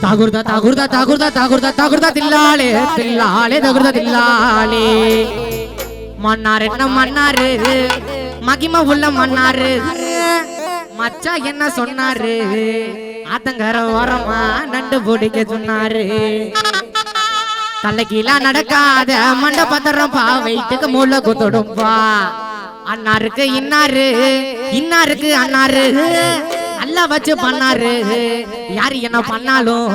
तागुरदा तागुरदा तागुरदा तागुरदा तागुरदा दिल्लाले दिल्लाले तागुरदा दिल्लाले मन्नारे न मन्नारे மகிமா உள்ள மன்னாரு மச்சா என்ன சொன்னாரு ஆத்தங்கர ஓரமா நண்டு பிடிக்க சொன்னாரு தலைக்கீழா நடக்காத மண்டபத்திரம் பா வைத்துக்கு மூளை குத்துடும்பா அண்ணாருக்கு இன்னாரு இன்னாருக்கு அண்ணாரு அல்ல வச்சு பண்ணாரு யாரு என்ன பண்ணாலும்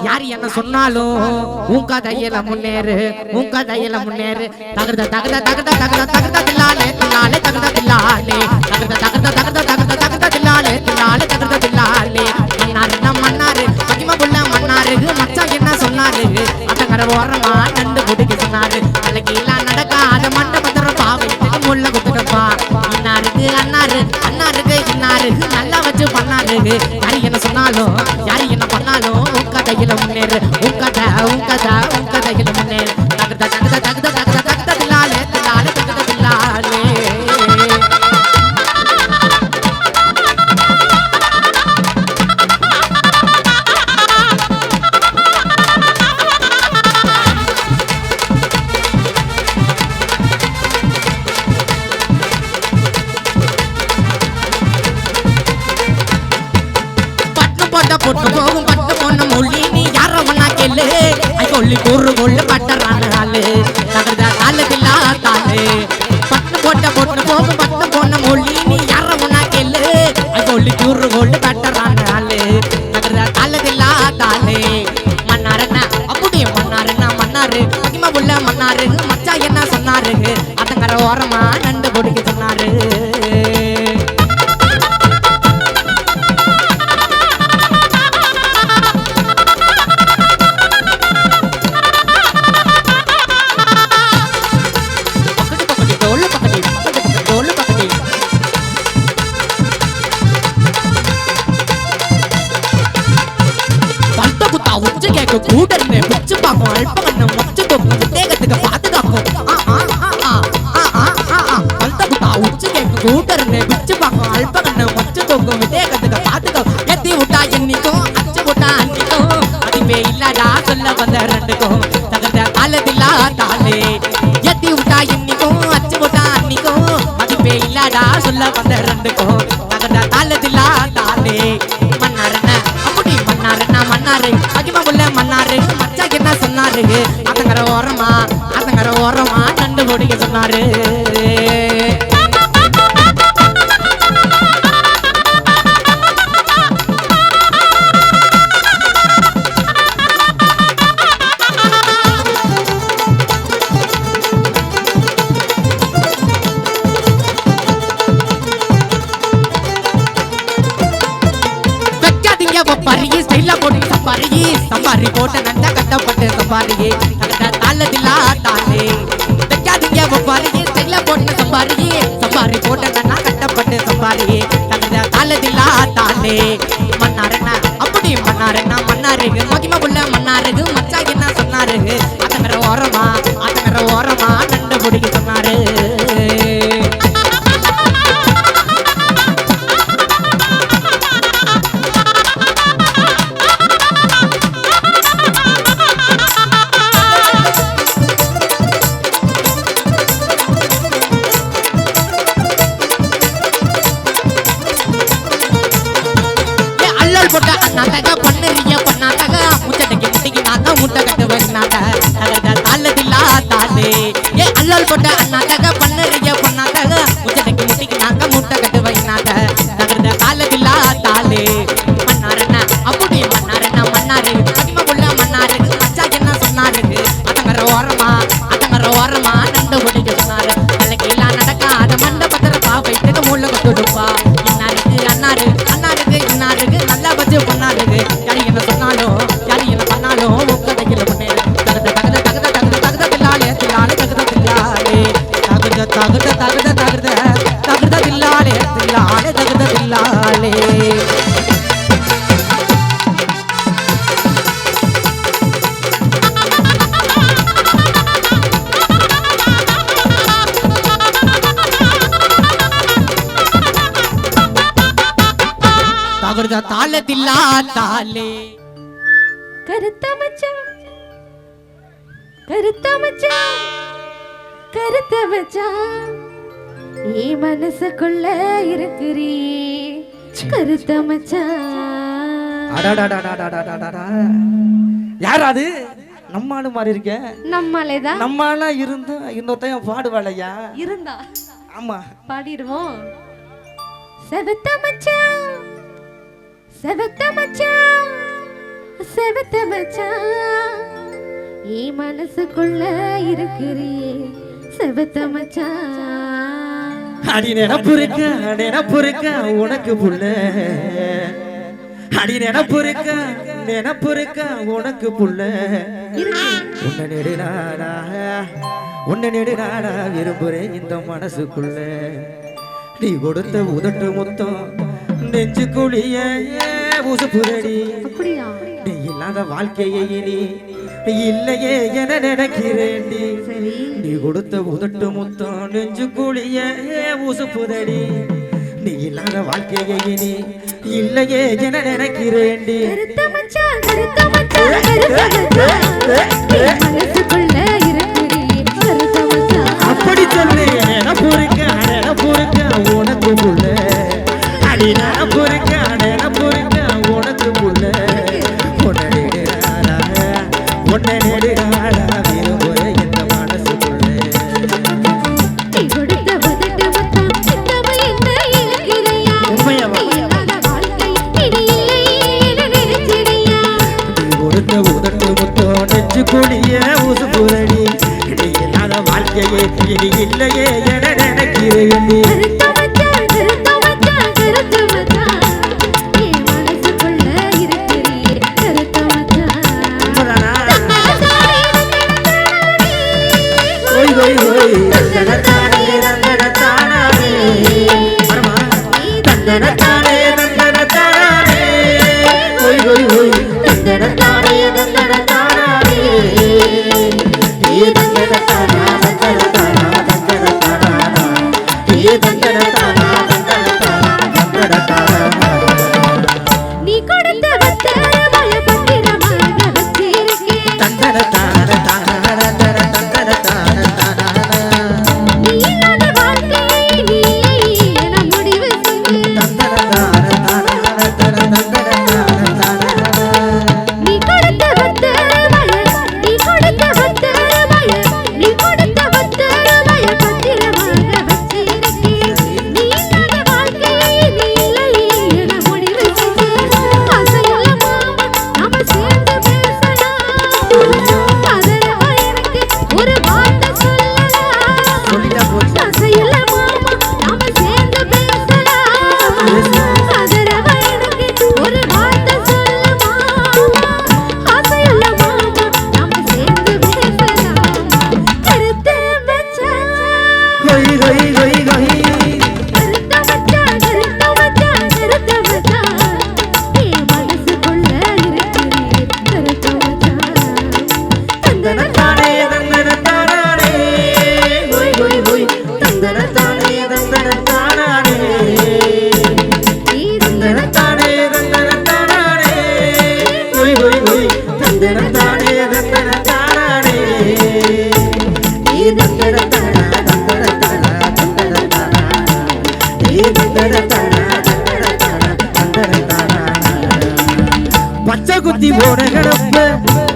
யாரு என்ன சொன்னாலும் உங்க தையில முன்னேறு உங்க தையில முன்னேறு தகர்த தகர்த தகர்த தகர்த தகர்த தில்லாலே தில்லாலே தகர்த தில்லாலே தகர்த தகர்த தகர்த தகர்த தகர்த தில்லாலே தில்லாலே தகர்த தில்லாலே மன்னாரு நம்ம மன்னாரு மகிமா புள்ள மன்னாரு மச்சா என்ன சொன்னாரு அத்தங்கர ஓரமா நண்டு குடிக்க சொன்னாரு தலைக்கீழா நடக்காத மண்டபத்திரம் பாவைக்கு முள்ள குத்துடப்பா இன்னாருக்கு அண்ணாரு அண்ணாருக்கு இன்னாரு நல்லா வச்சு பண்ணாரு யாரு என்ன சொன்னாலும் யாரு என்ன பண்ணாலும் உங்க தையில முன்னேறு உங்க தையில முன்னேறு தகுத தகுத தகுத தகுத தகுத தில்லாலே தில்லாலே தகுத தில்லாலே பொட்டு போகும் பட்டு பொண்ணு மொழி நீ யார ஒன்னா கேளு ஐ கொல்லி கூறு கொள்ளு பட்டறான ஆளு தகர்த காலத்தில்லா தாளு பட்டு போட்ட பொட்டு போகும் பட்டு பொண்ணு மொழி நீ யார ஒன்னா கேளு ஐ கொல்லி கூறு கொள்ளு பட்டறான ஆளு தகர்த காலத்தில்லா தாளு மன்னாரண்ணா அப்படியே மன்னாரண்ணா மன்னாரு மகிமா உள்ள மன்னாரு மச்சா என்ன சொன்னாரு அதங்கர ஓரமா நண்டு பொடிக்க சொன்னாரு கூடர்னே பிச்சு பாக்கும் அல்பகண்ணம் மொச்சு தொக்கு தேகத்துக்கு பாதுகாக்கும் பல்தகுத்தா உச்சி கேக்கு கூடர்னே பிச்சு பாக்கும் அல்பகண்ணம் மொச்சு தொக்கு தேகத்துக்கு பாதுகாக்கும் எத்தி விட்டா என்னைக்கும் அச்சு விட்டா அன்னைக்கும் அதுவே இல்லடா சொல்ல வந்த ரெண்டுக்கும் தகர்ந்த காலத்தில்லா தாளே எத்தி விட்டா என்னைக்கும் அச்சு விட்டா அன்னைக்கும் அதுவே இல்லடா சொல்ல வந்த ரெண்டுக்கும் தகர்ந்த காலத்தில்லா தாளே மன்னாரண்ண அப்படி மன்னாரண்ணா மன்னாரு மகிமா உள்ள மன்னாரு மச்சா என்ன சொன்னாரு அதங்கர ஓரமா நண்டு பொடிக்க சொன்னாரு பரியே ஸ்டைலா போட்டு சம்பாரி போட்டு நண்டா கட்டப்பட்டு சம்பாரி தகர்த தாளத்தில்லா தாளே வைக்காதீங்க பரியே ஸ்டைலா போட்டு சம்பாரி போட்டு நண்டா கட்டப்பட்டு சம்பாரி தகர்த தாளத்தில்லா தாளே மன்னாரண்ணா அப்படி மன்னாரண்ணா மன்னாரு மகிமா உள்ள மன்னாரு மச்சா என்ன சொன்னாரு அதங்கர ஓரமா நண்டு பிடிக்க சொன்னாரு நாட்டக பண்ணறிய பண்ணாட்டக முட்டடைக்கு முட்டிக்கு நாங்க முட்டை கட்டுவேன் நாட்ட தகர்த தாளத்தில்லா தாளே ஏ அல்லல் போட்ட அண்ணாட்டக பண்ணறிய பண்ணாட்டக முட்டடைக்கு முட்டிக்கு நாங்க முட்டை கட்டுவேன் நாட்ட தகர்த தாளத்தில்லா தாளே மன்னாரண்ணா அப்படி மன்னாரண்ணா மன்னாரு மகிமா உள்ள மன்னாரு மச்சா என்ன சொன்னாரு அதங்கர ஓரமா நண்டு பொடிக்க சொன்னாரு தலைக்கீழா நடக்காத மண்டபத்திர பாவைக்கு மூளை கொத்துடுப்பா இன்னாருக்கு அண்ணாருக்கு இன்னாருக்கு நல்லா வச்சு பண்ணாரு யாரு என்ன சொன்னாலும் யாரு என்ன பண்ணாலும் உங்க தையில முன்னேறு தகுத தகுத தகுத தகுத தகுத தில்லாலே தில்லாலே தகுத தில்லாலே தகுத தகுத தகுத தகுத தகுத தில்லாலே தில்லாலே தகுத தில்லாலே ராக தாளத்தில்லா தாலே கருத்த மச்சான் கருத்த மச்சான் கருத்த மச்சான் நீ மனசுக்குள்ள இருக்கிறீ கருத்த மச்சான். யாராது நம்மாலு மாதிரி இருக்க? நம்மளேதான். நம்மளா இருந்தா இன்னொருத்தையும் பாடுவாளையா? இருந்தா ஆமா பாடிடுவோம். செவத்த மச்சான் செவத்த மச்சான் செவத்த மச்சான் நீ மனசுக்குள்ள இருக்கிறீ செவத்த மச்சான். அடி நினப்பு இருக்க உனக்கு புள்ள, அடி நினப்பு இருக்க உனக்கு புள்ள. உன்னை நெடுநாடா விரும்புறேன் இந்த மனசுக்குள்ள. நீ கொடுத்த உதட்டு முத்தம் நெஞ்சு குழிய உசுப்புரடி. நீ இல்லாத வாழ்க்கையை இனி இல்லையே என நினைக்கிறேன்டி. நீ கொடுத்த உதட்டு முத்தம் நெஞ்சு குழிய உசுப்புதடி. நீ இல்லாத வாழ்க்கையை இனி இல்லையே என நினைக்கிறேன்டி. அப்படி சொல்லு நினப்பு இருக்க உனக்கு புள்ள. அடி நினப்பு இருக்க உனக்கு புள்ள. உன்னை நெடுநாடா விரும்புறேன் இந்த மனசுக்குள்ள. நீ கொடுத்த உதட்டு முத்தம் நெஞ்சு கொடிய உசுப்புரடி. இனி இல்லாத வாழ்க்கையே இனி இல்லையே என நினைக்கிறேன்.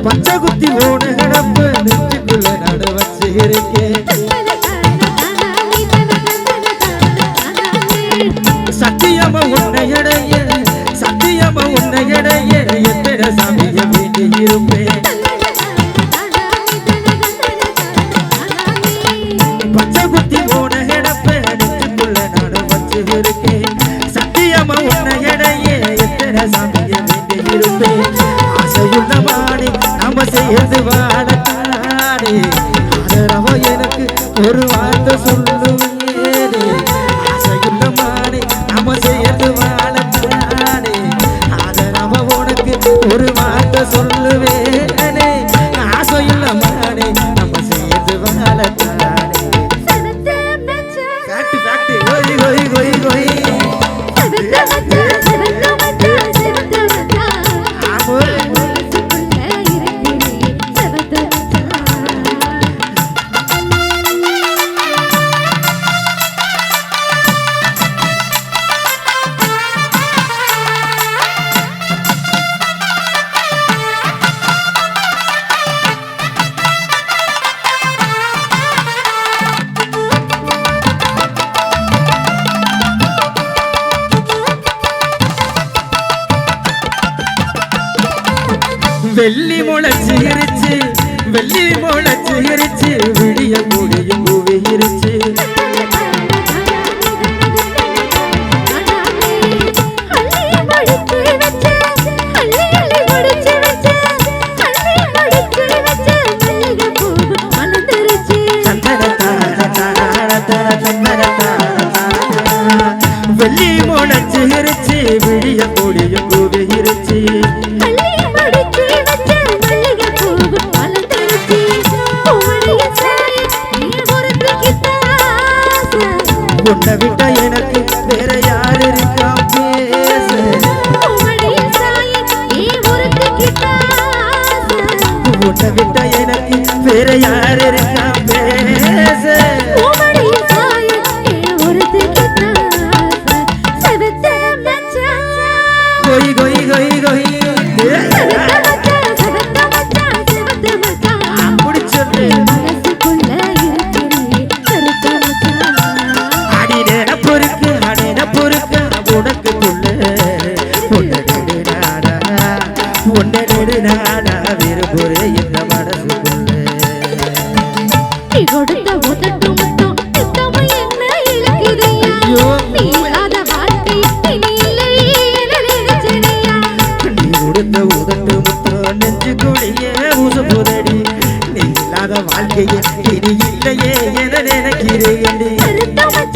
பச்சை குத்தி ஓட கிடப்பு நெஞ்சுக்குள்ள நடு வச்சு இருக்கேன். சத்தியமா உன்னை இடைய எத்தனை சாமிய வேண்டி இருப்பேன். பச்சை குத்தி ஓட கிடப்பு நெஞ்சுக்குள்ள நடு வச்சு இருக்கேன். சத்தியமா உன்னை இடைய எத்தனை சாமிய வேண்டி இருப்பேன். ஆசையுள்ள மாடி நம்ம சேர்ந்து வாழத்தானே ஆதரவோ எனக்கு வெள்ளி முளைச்சிருச்சு வெள்ளி முளைச்சிருச்சு விடிய முடியும் பூவிருச்சு வெள்ளி முளைச்சிருச்சு விடிய முடியும் பூவிருச்சு உன்னை விட்ட எனக்கு வேற யார் இருக்கா பேச உன்னை விட்ட எனக்கு வேற யார் இருக்கா பேச கொய் கொய் கொய் கொய் அப்படி சொல்லு அடின பொறுக்கு உனக்கு ஒன்னு நாடா விரும்புறே இந்த மனசுக்குள்ள கொடுத்த உதட்டு மட்டும் சுத்தமா என்ன இழக்குதையா நீ இல்லாத வாழ்க்கை இனி இல்லை என நினைச்சனையா நீ கொடுத்த உதட்டு மட்டும் நெஞ்சு கொடியே உசுபுதடி நீ இல்லாத வாழ்க்கையே இனி இல்லையே என நினைக்கிறேன்